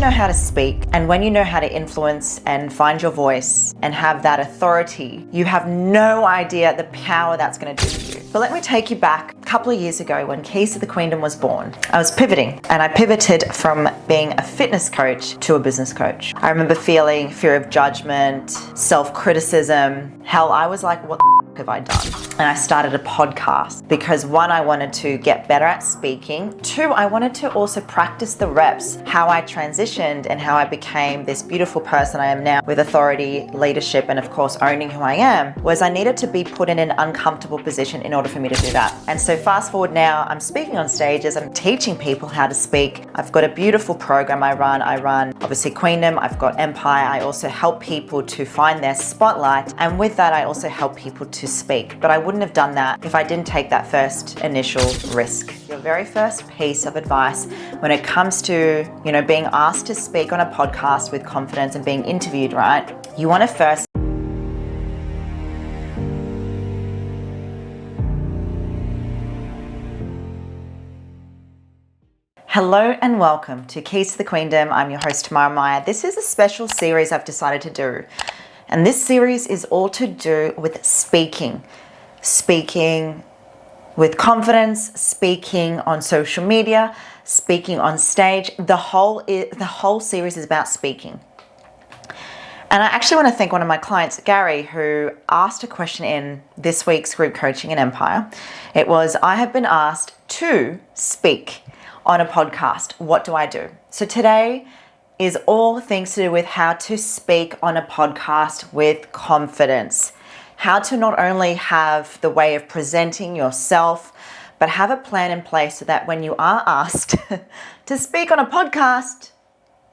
know how to speak and when you know how to influence and find your voice and have that authority, you have no idea the power that's going to do for you. But let me take you back a couple of years ago when Keys to the Queendom was born. I was pivoting, and I pivoted from being a fitness coach to a business coach. I remember feeling fear of judgment, self-criticism. Hell, I was like, what the have I done? And I started a podcast because one, I wanted to get better at speaking. Two, I wanted to also practice the reps, how I transitioned and how I became this beautiful person I am now with authority, leadership, and of course owning who I am, was I needed to be put in an uncomfortable position in order for me to do that. And so fast forward now, I'm speaking on stages, I'm teaching people how to speak. I've got a beautiful program I run obviously Queendom, I've got Empire. I also help people to find their spotlight. And with that, I also help people to speak. But I wouldn't have done that if I didn't take that first initial risk. Your very first piece of advice when it comes to, being asked to speak on a podcast with confidence and being interviewed, right? You want to first Hello and welcome to Keys to the Queendom. I'm your host, Tamara Meyer. This is a special series I've decided to do. And this series is all to do with speaking. Speaking with confidence, speaking on social media, speaking on stage. The whole series is about speaking. And I actually want to thank one of my clients, Gary, who asked a question in this week's group coaching in Empire. It was, I have been asked to speak on a podcast. What do I do? So today is all things to do with how to speak on a podcast with confidence. How to not only have the way of presenting yourself, but have a plan in place so that when you are asked to speak on a podcast,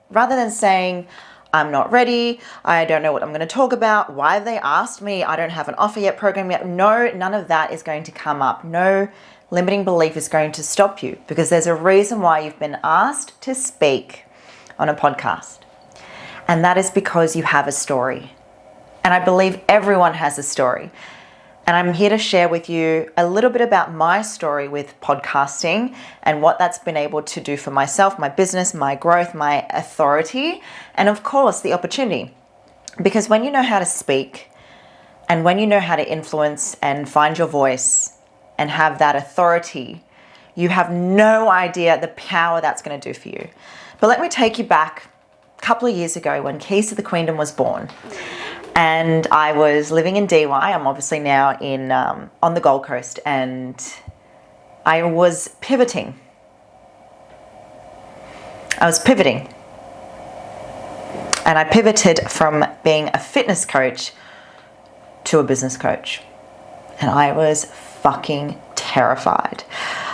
rather than saying, I'm not ready, I don't know what I'm going to talk about, why have they asked me, I don't have an offer yet, program yet. No, none of that is going to come up. No limiting belief is going to stop you, because there's a reason why you've been asked to speak on a podcast. And that is because you have a story. And I believe everyone has a story. And I'm here to share with you a little bit about my story with podcasting and what that's been able to do for myself, my business, my growth, my authority, and of course, the opportunity. Because when you know how to speak and when you know how to influence and find your voice and have that authority, you have no idea the power that's going to do for you. But let me take you back a couple of years ago when Keys to the Queendom was born. And I was living in DY. I'm obviously now on the Gold Coast, and I was pivoting. And I pivoted from being a fitness coach to a business coach. And I was fucking terrified.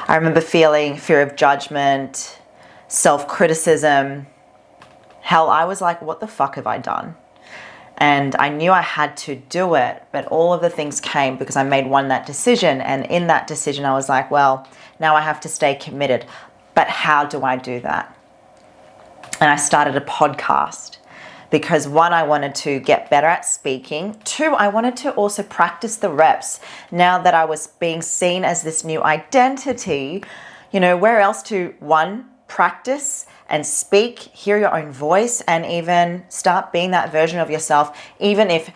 I remember feeling fear of judgment, self-criticism. Hell, I was like, what the fuck have I done? And I knew I had to do it, but all of the things came because I made that decision. And in that decision, I was like, well, now I have to stay committed. But how do I do that? And I started a podcast because one, I wanted to get better at speaking. Two, I wanted to also practice the reps. Now that I was being seen as this new identity, where else to, one, practice and speak, hear your own voice, and even start being that version of yourself, even if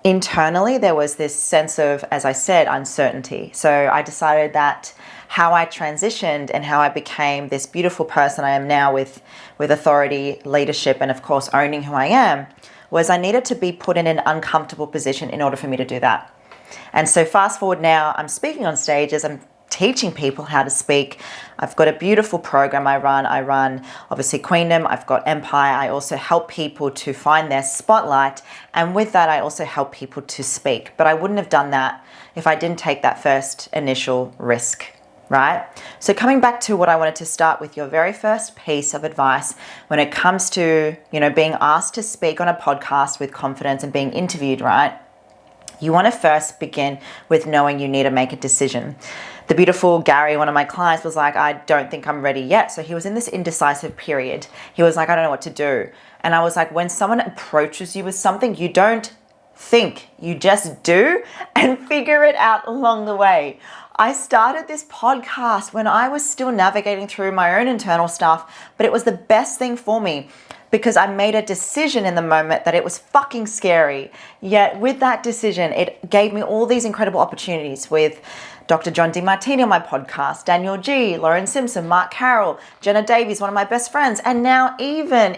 internally there was this sense of, as I said, uncertainty. So I decided that how I transitioned and how I became this beautiful person I am now with authority, leadership, and of course owning who I am, was I needed to be put in an uncomfortable position in order for me to do that. And so fast forward now, I'm speaking on stages, I'm teaching people how to speak. I've got a beautiful program I run obviously Queendom, I've got Empire. I also help people to find their spotlight. And with that, I also help people to speak. But I wouldn't have done that if I didn't take that first initial risk, right? So coming back to what I wanted to start with, your very first piece of advice when it comes to, being asked to speak on a podcast with confidence and being interviewed, right? You want to first begin with knowing you need to make a decision. The beautiful Gary, one of my clients, was like, I don't think I'm ready yet. So he was in this indecisive period. He was like, I don't know what to do. And I was like, when someone approaches you with something, you don't think, you just do and figure it out along the way. I started this podcast when I was still navigating through my own internal stuff, but it was the best thing for me because I made a decision in the moment that it was fucking scary. Yet with that decision, it gave me all these incredible opportunities with Dr. John DeMartini on my podcast, Daniel G, Lauren Simpson, Mark Carroll, Jenna Davies, one of my best friends, and now even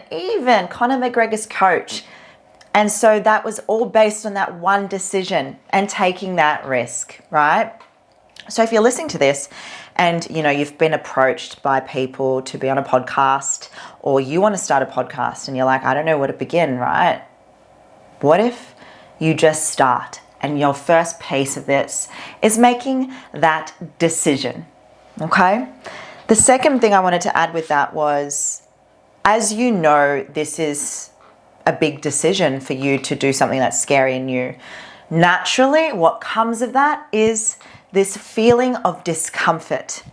Conor McGregor's coach. And so that was all based on that one decision and taking that risk, right? So if you're listening to this and, you've been approached by people to be on a podcast, or you want to start a podcast and you're like, I don't know where to begin, right? What if you just start and your first piece of this is making that decision, okay? The second thing I wanted to add with that was, as you know, this is a big decision for you to do something that's scary and new. Naturally, what comes of that is this feeling of discomfort.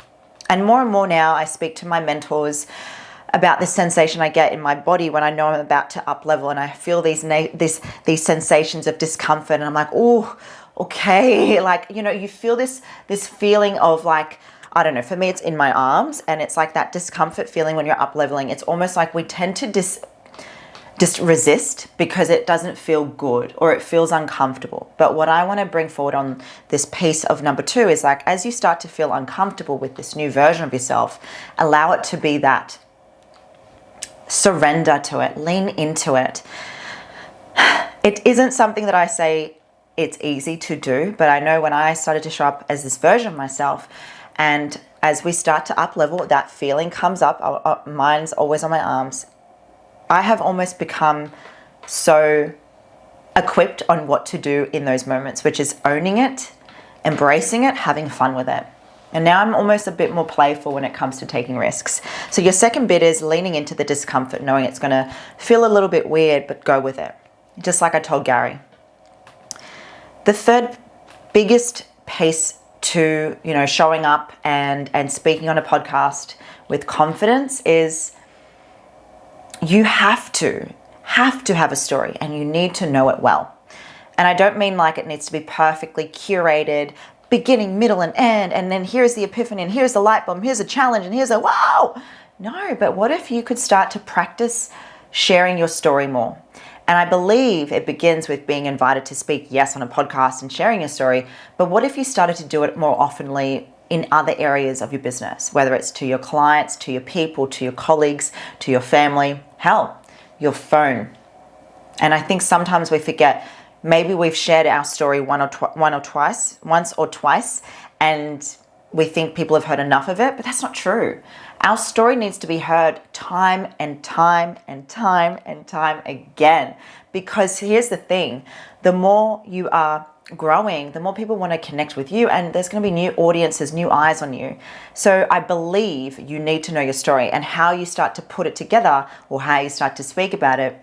And more now, I speak to my mentors about this sensation I get in my body when I know I'm about to up level, and I feel these sensations of discomfort, and I'm like, oh, okay. Like, you feel this feeling of like, I don't know, for me, it's in my arms, and it's like that discomfort feeling when you're up leveling. It's almost like we tend to just resist because it doesn't feel good or it feels uncomfortable. But what I want to bring forward on this piece of number 2 is like, as you start to feel uncomfortable with this new version of yourself, allow it to be that. Surrender to it, lean into it. It isn't something that I say it's easy to do, but I know when I started to show up as this version of myself, and as we start to up level, that feeling comes up. Mine's always on my arms. I have almost become so equipped on what to do in those moments, which is owning it, embracing it, having fun with it. And now I'm almost a bit more playful when it comes to taking risks. So your second bit is leaning into the discomfort, knowing it's going to feel a little bit weird, but go with it. Just like I told Gary. The third biggest piece to, showing up and speaking on a podcast with confidence is you have to have a story, and you need to know it well. And I don't mean like it needs to be perfectly curated, beginning, middle, and end, and then here's the epiphany, and here's the light bulb, here's a challenge, and here's a wow. No, but what if you could start to practice sharing your story more? And I believe it begins with being invited to speak, yes, on a podcast and sharing your story, but what if you started to do it more oftenly in other areas of your business, whether it's to your clients, to your people, to your colleagues, to your family, hell, your phone. And I think sometimes we forget, maybe we've shared our story once or twice, and we think people have heard enough of it, but that's not true. Our story needs to be heard time and time and time and time again. Because here's the thing, the more you are growing, the more people want to connect with you, and there's going to be new audiences, new eyes on you. So I believe you need to know your story, and how you start to put it together or how you start to speak about it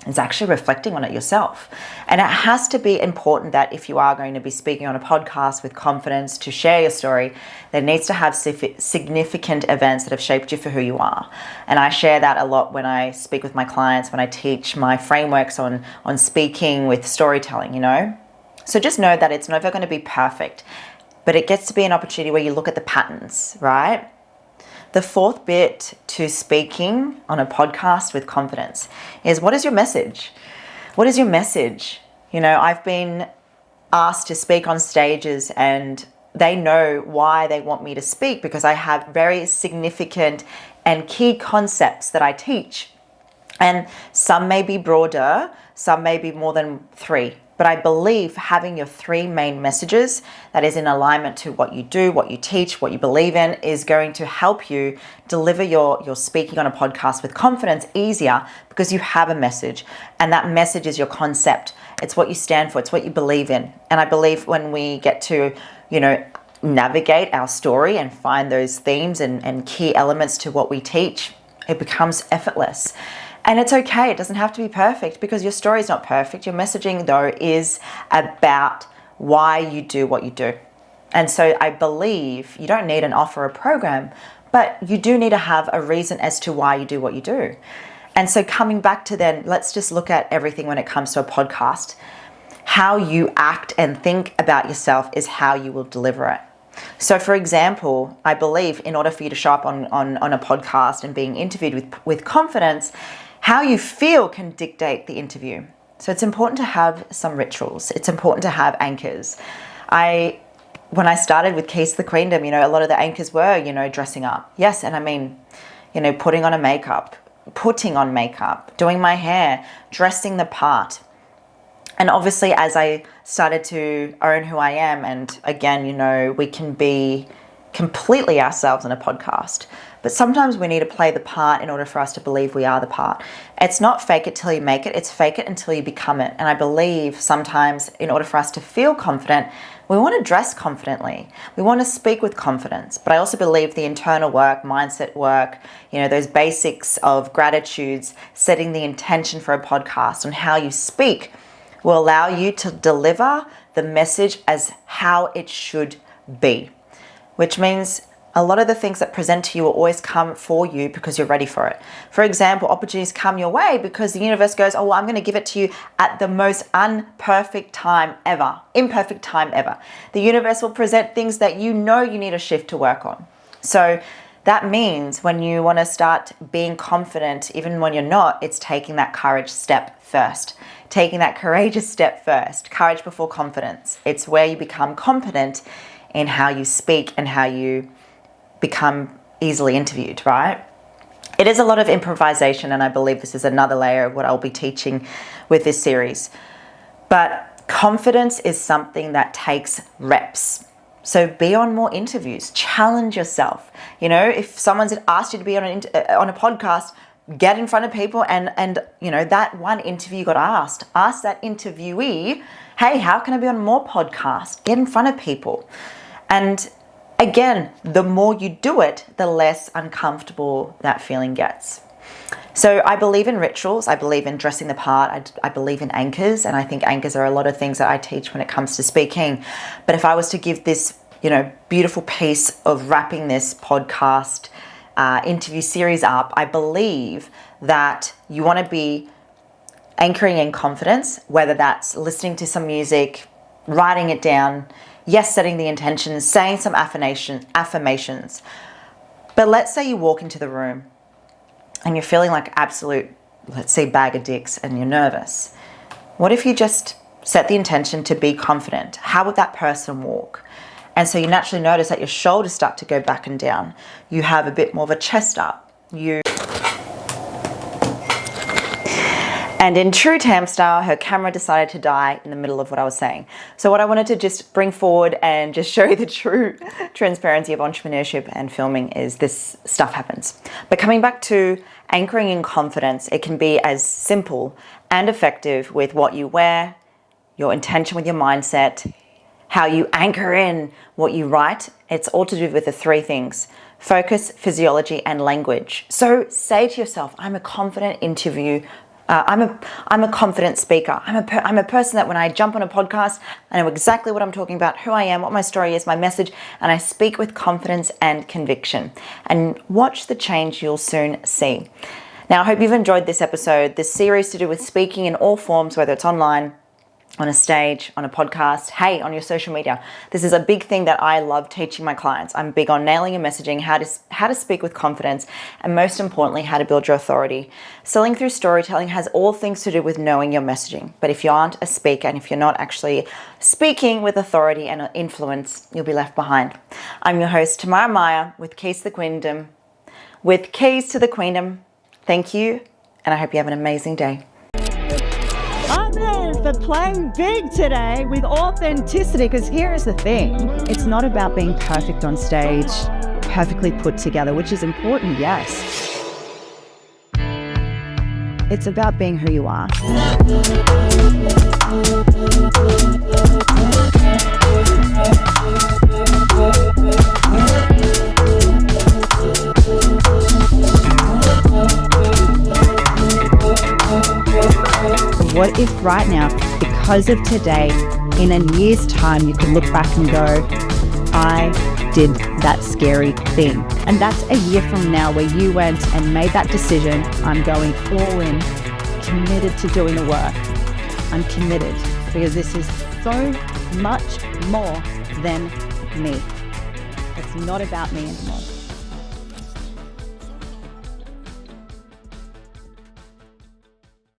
is actually reflecting on it yourself. And it has to be important that if you are going to be speaking on a podcast with confidence to share your story, there needs to have significant events that have shaped you for who you are. And I share that a lot when I speak with my clients, when I teach my frameworks on speaking with storytelling, So just know that it's never going to be perfect, but it gets to be an opportunity where you look at the patterns, right? The fourth bit to speaking on a podcast with confidence is, what is your message? What is your message? I've been asked to speak on stages, and they know why they want me to speak because I have very significant and key concepts that I teach. And some may be broader, some may be more than 3. But I believe having your 3 main messages that is in alignment to what you do, what you teach, what you believe in, is going to help you deliver your speaking on a podcast with confidence easier, because you have a message, and that message is your concept. It's what you stand for. It's what you believe in. And I believe when we get to, navigate our story and find those themes and key elements to what we teach, it becomes effortless. And it's okay. It doesn't have to be perfect, because your story is not perfect. Your messaging, though, is about why you do what you do. And so I believe you don't need an offer or program, but you do need to have a reason as to why you do what you do. And so coming back to then, let's just look at everything when it comes to a podcast. how you act and think about yourself is how you will deliver it. So for example, I believe in order for you to show up on a podcast and being interviewed with confidence, how you feel can dictate the interview. So it's important to have some rituals. It's important to have anchors. When I started with Keys to the Queendom, a lot of the anchors were, dressing up. Yes, and I mean, putting on makeup, doing my hair, dressing the part. And obviously, as I started to own who I am, and again, we can be completely ourselves on a podcast, but sometimes we need to play the part in order for us to believe we are the part. It's not fake it till you make it, it's fake it until you become it. And I believe sometimes in order for us to feel confident, we want to dress confidently. We want to speak with confidence. But I also believe the internal work, mindset work, those basics of gratitudes, setting the intention for a podcast and how you speak will allow you to deliver the message as how it should be, which means a lot of the things that present to you will always come for you because you're ready for it. For example, opportunities come your way because the universe goes, oh, well, I'm going to give it to you at the most imperfect time ever. The universe will present things that you need a shift to work on. So that means when you want to start being confident, even when you're not, it's taking that courageous step first. Courage before confidence. It's where you become competent in how you speak and how you become easily interviewed, right? It is a lot of improvisation, and I believe this is another layer of what I'll be teaching with this series. But confidence is something that takes reps. So be on more interviews, challenge yourself. If someone's asked you to be on a podcast, get in front of people and that one interview you got asked, ask that interviewee, hey, how can I be on more podcasts? Get in front of people. And again, the more you do it, the less uncomfortable that feeling gets. So I believe in rituals. I believe in dressing the part. I believe in anchors. And I think anchors are a lot of things that I teach when it comes to speaking. But if I was to give this, beautiful piece of wrapping this podcast interview series up, I believe that you want to be anchoring in confidence, whether that's listening to some music, writing it down, yes, setting the intentions, saying some affirmations. But let's say you walk into the room and you're feeling like absolute, let's say, bag of dicks and you're nervous. What if you just set the intention to be confident? How would that person walk? And so you naturally notice that your shoulders start to go back and down. You have a bit more of a chest up. And in true Tam style, her camera decided to die in the middle of what I was saying. So what I wanted to just bring forward and just show you the true transparency of entrepreneurship and filming is this stuff happens. But coming back to anchoring in confidence, it can be as simple and effective with what you wear, your intention with your mindset, how you anchor in what you write. It's all to do with the three things: focus, physiology, and language. So say to yourself, I'm a confident interview. I'm a confident speaker. I'm a person that when I jump on a podcast, I know exactly what I'm talking about, who I am, what my story is, my message, and I speak with confidence and conviction. And watch the change you'll soon see. Now, I hope you've enjoyed this episode, this series to do with speaking in all forms, whether it's online, on a stage, on a podcast, hey, on your social media. This is a big thing that I love teaching my clients. I'm big on nailing your messaging, how to speak with confidence, and most importantly, how to build your authority. Selling through storytelling has all things to do with knowing your messaging. But if you aren't a speaker and if you're not actually speaking with authority and influence, you'll be left behind. I'm your host, Tamara Meyer, with Keys to the Queendom. Thank you, and I hope you have an amazing day. For playing big today with authenticity, because here is the thing, it's not about being perfect on stage, perfectly put together, which is important, yes. It's about being who you are. What if right now, because of today, in a year's time, you could look back and go, I did that scary thing. And that's a year from now where you went and made that decision. I'm going all in, committed to doing the work. I'm committed. because this is so much more than me. It's not about me anymore.